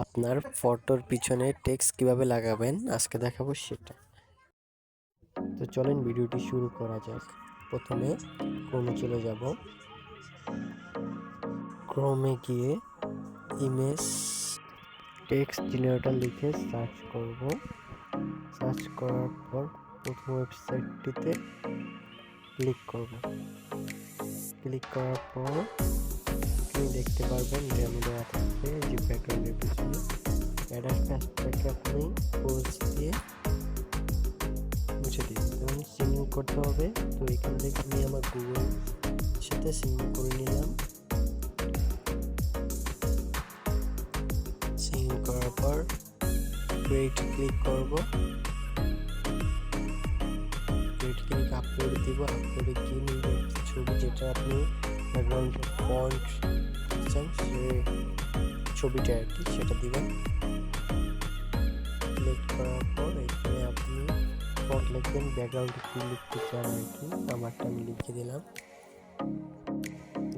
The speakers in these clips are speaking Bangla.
আপনার ফটোর পিছনে টেক্সট কিভাবে লাগাবেন আজকে দেখাবো সেটা। তো চলেন ভিডিওটি শুরু করা যাক। প্রথমে ক্রোমে চলে যাব। ক্রোমে গিয়ে ইমেজ টেক্সট জেনারেটর লিখে সার্চ করব। সার্চ করার পর প্রথম ওয়েবসাইটটিতে ক্লিক করব। ক্লিক করার পর আপনি দেখতে পারবেন ডেমো দেওয়া থাকবে যে ব্যাকগ্রাউন্ডের পিছনে অ্যাডার কাজটাকে আপনি পোজ দিয়ে মুছে দিন এবং সিঙ্ক করতে হবে। তো এখান থেকে আমি আমার গুগল সাথে সিঙ্ক করে নিলাম। সিঙ্ক করার পর ক্রিয়েট ক্লিক করব। ক্রিয়েট ক্লিক আপলোড দিব। আপলোডে গিয়ে নিজের ছবি যেটা আপনি ব্যাকগ্রাউন্ডের ফন্ট চান সে ছবিটা আর কি সেটা দিবেন। ক্লিক করার পর এখানে আপনি ফন্ট লিখবেন, ব্যাকগ্রাউন্ডে কি লিখতে চান আর কি। আমারটা আমি লিখে দিলাম।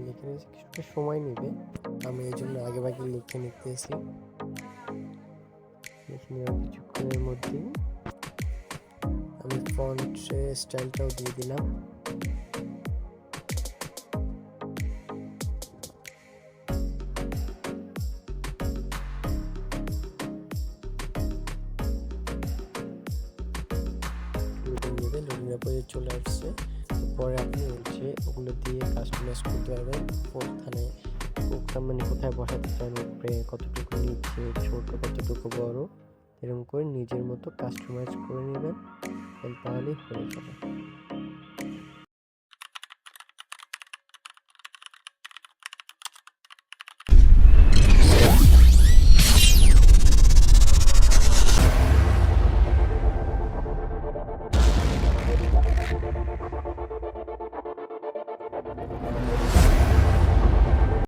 লিখে কিছুটা সময় নেবে, আমি এই জন্য আগে ভাগে লিখে নিতেছি। লিখে নেওয়ার কিছুক্ষণের মধ্যেই আমি ফন্ট স্টাইলটাও দিয়ে দিলাম। লোডিং চলে আসছে। পরে আপনি হচ্ছে ওগুলো দিয়ে কাস্টমাইজ করতে পারবেন। ওখানে মানে কোথায় বসাতে চান, উপরে কতটুকু, নিচে ছোট কতটুকু বড়, এরকম করে নিজের মতো কাস্টমাইজ করে নেবেন, তাহলেই হয়ে যাবে।